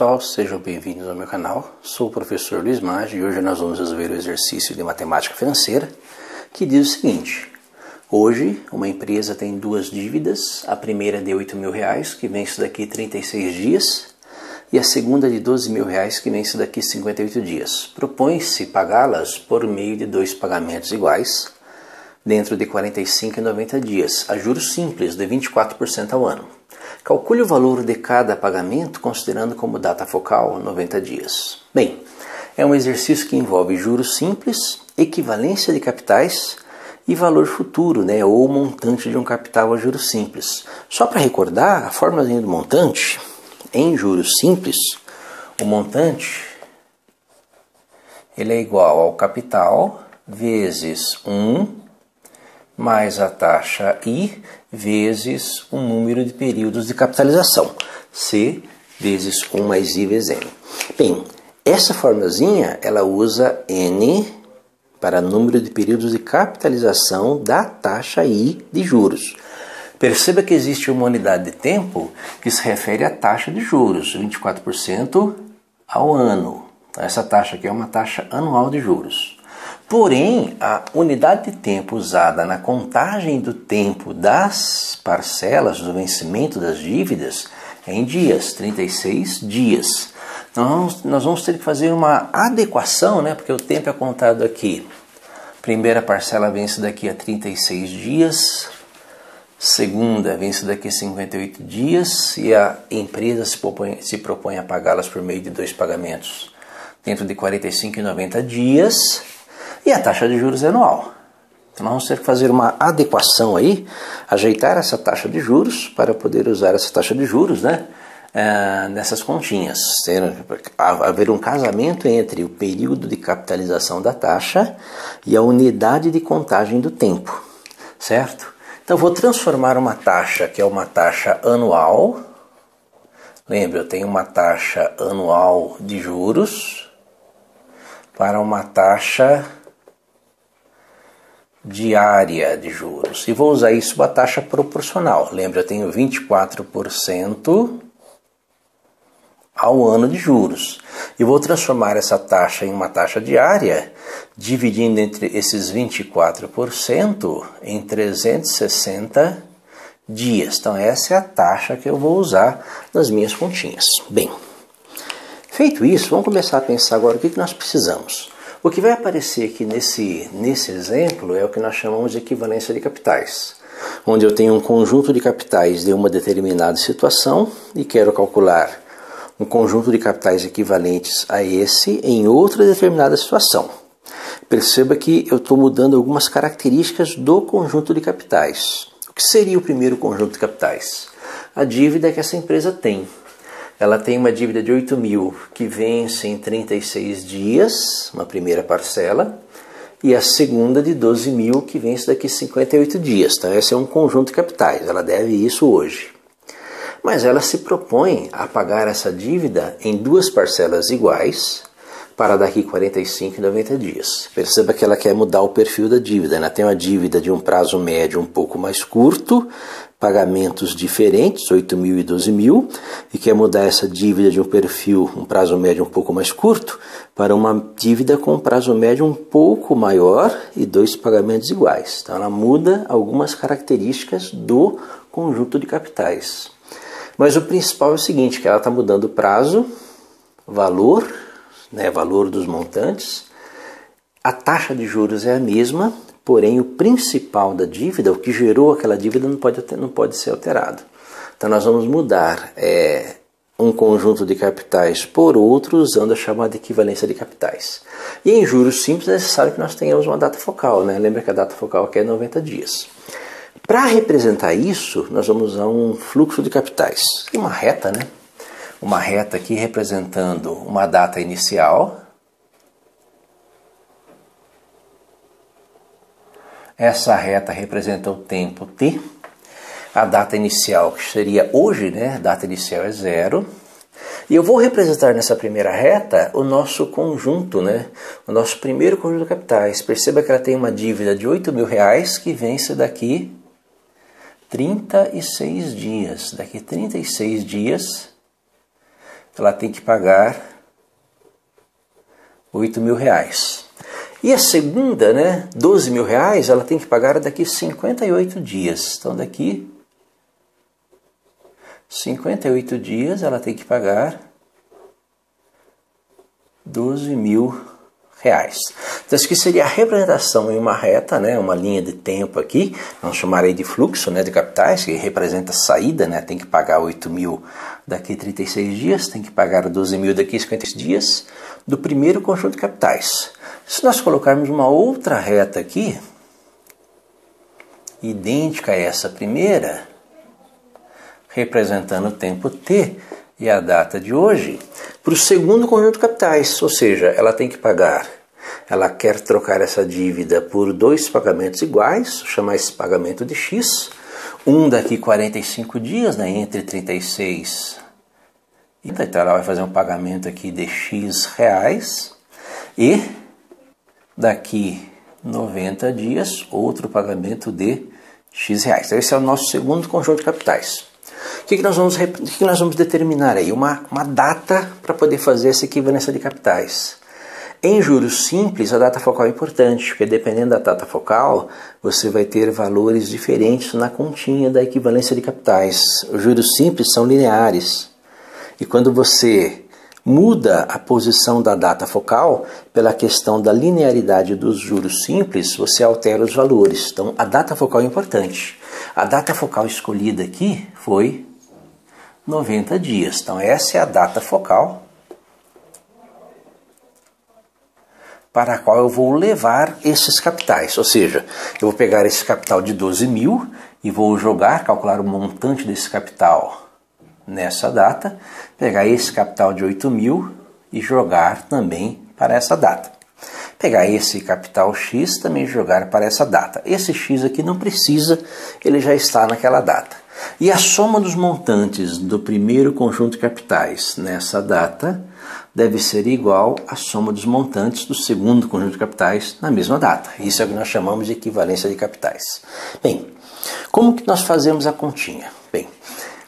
pessoal, sejam bem-vindos ao meu canal. Sou o professor Luiz Maggi e hoje nós vamos resolver o exercício de matemática financeira que diz o seguinte: hoje uma empresa tem duas dívidas, a primeira é de R$8.000 que vence daqui 36 dias e a segunda de R$12.000 que vence daqui 58 dias. Propõe-se pagá-las por meio de dois pagamentos iguais dentro de 45 e 90 dias, a juros simples de 24% ao ano. Calcule o valor de cada pagamento considerando como data focal 90 dias. Bem, é um exercício que envolve juros simples, equivalência de capitais e valor futuro, ou montante de um capital a juros simples. Só para recordar, a fórmula do montante, em juros simples, o montante ele é igual ao capital vezes 1 mais a taxa I vezes o número de períodos de capitalização, C vezes 1 mais I vezes N. Bem, essa formulazinha ela usa N para número de períodos de capitalização da taxa I de juros. Perceba que existe uma unidade de tempo que se refere à taxa de juros, 24% ao ano. Então, essa taxa aqui é uma taxa anual de juros. Porém, a unidade de tempo usada na contagem do tempo das parcelas do vencimento das dívidas é em dias, 36 dias. Então, nós vamos ter que fazer uma adequação, porque o tempo é contado aqui. Primeira parcela vence daqui a 36 dias, segunda vence daqui a 58 dias e a empresa se propõe a pagá-las por meio de dois pagamentos dentro de 45 e 90 dias. E a taxa de juros é anual. Então nós vamos ter que fazer uma adequação aí, ajeitar essa taxa de juros para poder usar essa taxa de juros, nessas continhas. Haver um casamento entre o período de capitalização da taxa e a unidade de contagem do tempo, certo? Então vou transformar uma taxa que é uma taxa anual. Lembra, eu tenho uma taxa anual de juros para uma taxa diária de juros. E vou usar isso para a taxa proporcional. Lembra, eu tenho 24% ao ano de juros. E vou transformar essa taxa em uma taxa diária, dividindo entre esses 24% em 360 dias. Então essa é a taxa que eu vou usar nas minhas continhas. Bem, feito isso, vamos começar a pensar agora o que nós precisamos. O que vai aparecer aqui nesse exemplo é o que nós chamamos de equivalência de capitais, onde eu tenho um conjunto de capitais de uma determinada situação e quero calcular um conjunto de capitais equivalentes a esse em outra determinada situação. Perceba que eu estou mudando algumas características do conjunto de capitais. O que seria o primeiro conjunto de capitais? A dívida que essa empresa tem. Ela tem uma dívida de 8.000 que vence em 36 dias, uma primeira parcela, e a segunda de 12.000 que vence daqui 58 dias. Então esse é um conjunto de capitais, ela deve isso hoje. Mas ela se propõe a pagar essa dívida em duas parcelas iguais para daqui 45 e 90 dias. Perceba que ela quer mudar o perfil da dívida. Ela tem uma dívida de um prazo médio um pouco mais curto, pagamentos diferentes, 8.000 e 12.000, e quer mudar essa dívida de um perfil, um prazo médio um pouco mais curto, para uma dívida com um prazo médio um pouco maior e dois pagamentos iguais. Então ela muda algumas características do conjunto de capitais. Mas o principal é o seguinte, que ela está mudando o prazo, valor, valor dos montantes, a taxa de juros é a mesma, porém o principal da dívida, o que gerou aquela dívida, não pode ser alterado. Então nós vamos mudar um conjunto de capitais por outro usando a chamada equivalência de capitais. E em juros simples é necessário que nós tenhamos uma data focal, Lembra que a data focal aqui é 90 dias. Para representar isso, nós vamos usar um fluxo de capitais. E uma reta, Uma reta aqui representando uma data inicial. Essa reta representa o tempo t. A data inicial, que seria hoje, a data inicial é 0. E eu vou representar nessa primeira reta o nosso conjunto, o nosso primeiro conjunto de capitais. Perceba que ela tem uma dívida de R$8.000 que vence daqui 36 dias. Daqui 36 dias ela tem que pagar R$8.000. E a segunda, né, R$12.000, ela tem que pagar daqui 58 dias. Então daqui 58 dias ela tem que pagar R$12.000. Então isso aqui seria a representação em uma reta, né, uma linha de tempo aqui, vamos chamar aí de fluxo, né, de capitais, que representa a saída, né, tem que pagar 8.000 daqui 36 dias, tem que pagar 12.000 daqui 56 dias, do primeiro conjunto de capitais. Se nós colocarmos uma outra reta aqui, idêntica a essa primeira, representando o tempo t e a data de hoje, para o segundo conjunto de capitais, ou seja, ela tem que pagar, ela quer trocar essa dívida por 2 pagamentos iguais, chamar esse pagamento de X, um daqui 45 dias, né, entre 36 e então ela vai fazer um pagamento aqui de X reais, e daqui 90 dias, outro pagamento de X reais. Então esse é o nosso segundo conjunto de capitais. O que nós vamos determinar aí? Uma data para poder fazer essa equivalência de capitais. Em juros simples, a data focal é importante, porque dependendo da data focal, você vai ter valores diferentes na continha da equivalência de capitais. Os juros simples são lineares. E quando você muda a posição da data focal, pela questão da linearidade dos juros simples, você altera os valores. Então, a data focal é importante. A data focal escolhida aqui foi 90 dias. Então, essa é a data focal para a qual eu vou levar esses capitais. Ou seja, eu vou pegar esse capital de 12.000 e vou calcular o montante desse capital nessa data, pegar esse capital de 8.000 e jogar também para essa data. Pegar esse capital X também jogar para essa data. Esse X aqui não precisa, ele já está naquela data. E a soma dos montantes do primeiro conjunto de capitais nessa data deve ser igual à soma dos montantes do segundo conjunto de capitais na mesma data. Isso é o que nós chamamos de equivalência de capitais. Bem, como que nós fazemos a continha? Bem,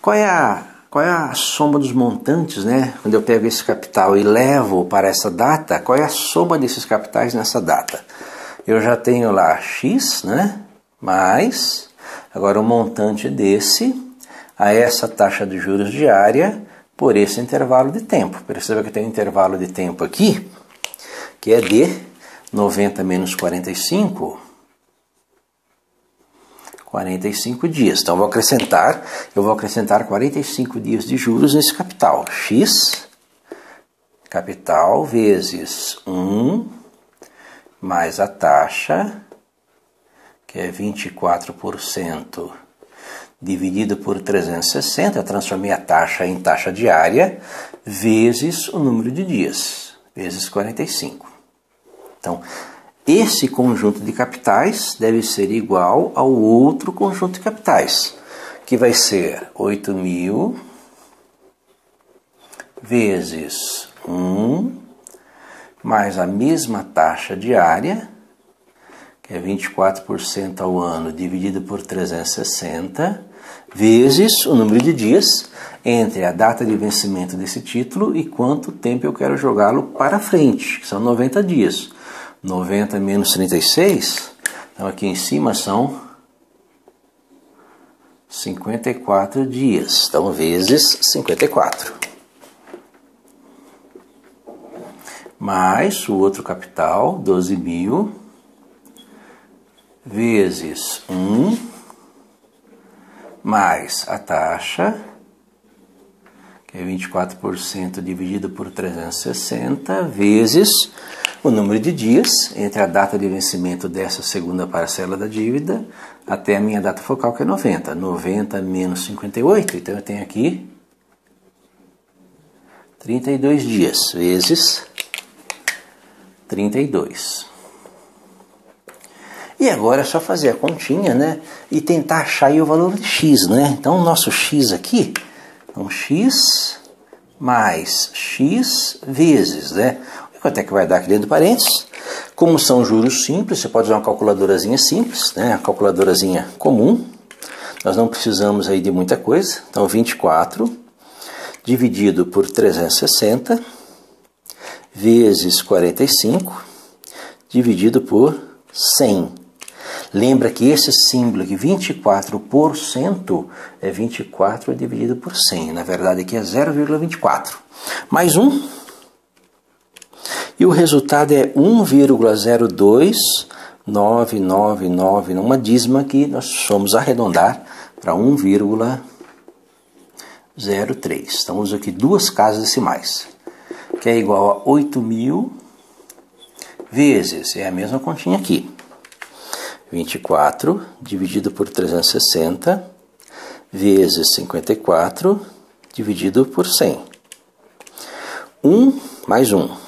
qual é a soma dos montantes, né? Quando eu pego esse capital e levo para essa data, qual é a soma desses capitais nessa data? Eu já tenho lá X, né? Mais, agora o montante desse, a essa taxa de juros diária, por esse intervalo de tempo. Perceba que tem um intervalo de tempo aqui, que é de 90 menos 45 dias. Então eu vou acrescentar 45 dias de juros nesse capital. X, capital, vezes 1, mais a taxa, que é 24%, dividido por 360, eu transformei a taxa em taxa diária, vezes o número de dias, vezes 45. Então, esse conjunto de capitais deve ser igual ao outro conjunto de capitais, que vai ser 8.000 vezes 1, mais a mesma taxa diária, que é 24% ao ano, dividido por 360, vezes o número de dias entre a data de vencimento desse título e quanto tempo eu quero jogá-lo para frente, que são 90 dias. 90 menos 36, então aqui em cima são 54 dias, então vezes 54. Mais o outro capital, 12.000, vezes 1, mais a taxa, que é 24% dividido por 360, vezes o número de dias entre a data de vencimento dessa segunda parcela da dívida até a minha data focal, que é 90. 90 menos 58, então eu tenho aqui 32 dias, vezes 32. E agora é só fazer a continha, né? E tentar achar aí o valor de x, né? Então o nosso x aqui, então x mais x vezes, né? Quanto é que vai dar aqui dentro do parênteses? Como são juros simples, você pode usar uma calculadorazinha simples, né? Uma calculadorazinha comum. Nós não precisamos aí de muita coisa. Então 24 dividido por 360, vezes 45, dividido por 100. Lembra que esse símbolo aqui, 24%, é 24 dividido por 100. Na verdade, aqui é 0,24. Mais 1. E o resultado é 1,02999, uma dízima que nós vamos arredondar para 1,03. Então, uso aqui duas casas decimais, que é igual a 8.000 vezes, é a mesma continha aqui, 24 dividido por 360 vezes 54 dividido por 100. 1 mais 1.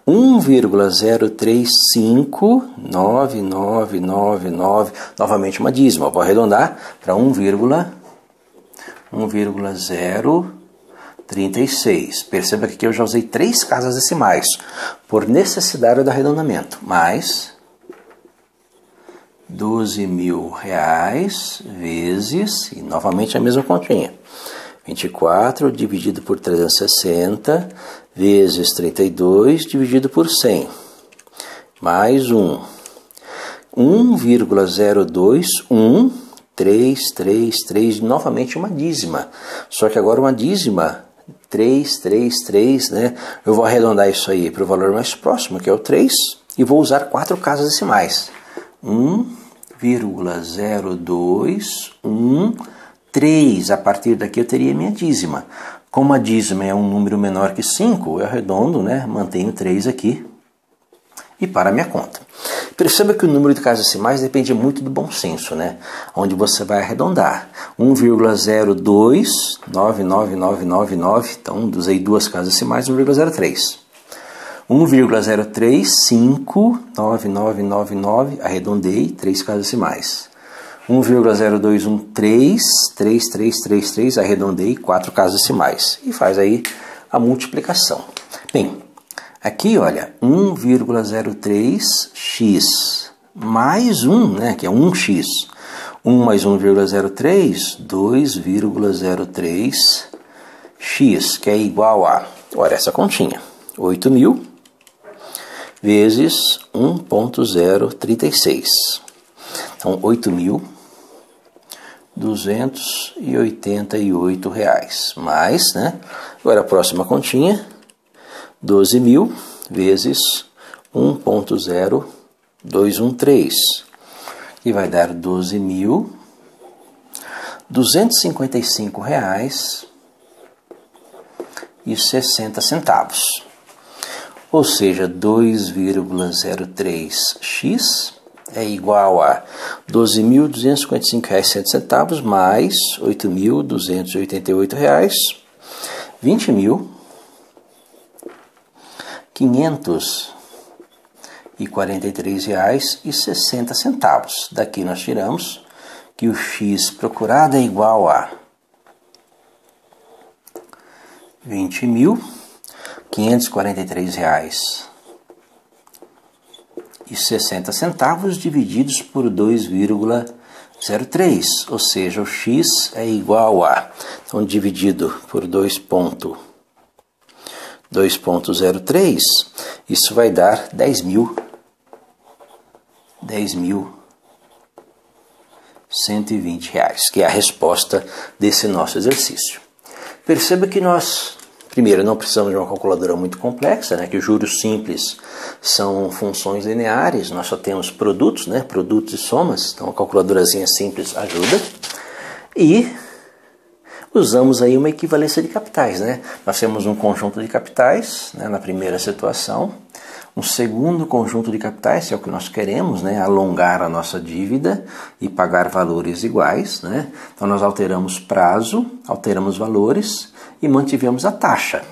1,035999, novamente uma dízima, vou arredondar para 1,036. Perceba que aqui eu já usei 3 casas decimais, por necessidade do arredondamento, mais R$12.000 vezes, e novamente a mesma continha, 24 dividido por 360 vezes 32 dividido por 100, mais 1,02133, novamente uma dízima, só que agora uma dízima 333, né? Eu vou arredondar isso aí para o valor mais próximo, que é o 3, e vou usar 4 casas decimais. 1,0213. A partir daqui eu teria minha dízima. Como a dízima é um número menor que 5, eu arredondo, né? Mantenho 3 aqui e para a minha conta. Perceba que o número de casas decimais depende muito do bom senso, né? Onde você vai arredondar. 1,0299999, então usei 2 casas decimais, 1,03. 1,0359999, arredondei, 3 casas decimais. 1,02133333, arredondei, 4 casas decimais. E faz aí a multiplicação. Bem, aqui, olha, 1,03x mais 1, né, que é 1x. 1 mais 1,03, 2,03x, que é igual a, olha essa continha, 8.000 vezes 1,036. Então, R$8.288, mais, né? Agora a próxima continha, 12.000 vezes 1,0213, que vai dar R$12.255,60. Ou seja, 2,03x é igual a R$12.255,60 mais R$8.288, R$20.543,60. Daqui nós tiramos que o x procurado é igual a R$20.543,60 divididos por 2,03, ou seja, o x é igual a, então dividido por 2,03, isso vai dar R$10.120, que é a resposta desse nosso exercício. Perceba que nós, primeiro, não precisamos de uma calculadora muito complexa, né? Que os juros simples são funções lineares, nós só temos produtos, né? Produtos e somas, então a calculadorazinha simples ajuda. E usamos aí uma equivalência de capitais, né? Nós temos um conjunto de capitais, né, na primeira situação, um segundo conjunto de capitais, que é o que nós queremos, né? Alongar a nossa dívida e pagar valores iguais, né? Então nós alteramos prazo, alteramos valores e mantivemos a taxa.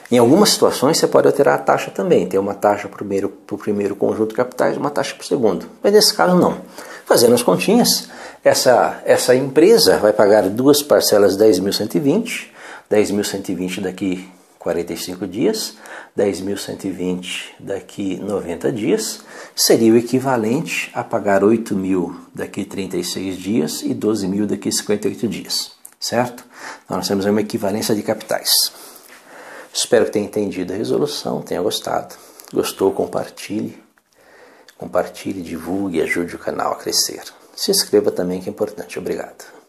Em algumas situações você pode alterar a taxa também, ter uma taxa para o primeiro conjunto de capitais e uma taxa para o segundo, mas nesse caso não. Fazendo as continhas, essa empresa vai pagar 2 parcelas de 10.120, 10.120 daqui 45 dias, 10.120 daqui 90 dias, seria o equivalente a pagar 8.000 daqui 36 dias e 12.000 daqui 58 dias. certo? Então nós temos uma equivalência de capitais. Espero que tenha entendido a resolução, tenha gostado. Gostou, compartilhe. Compartilhe, divulgue e ajude o canal a crescer. Se inscreva também, que é importante. Obrigado.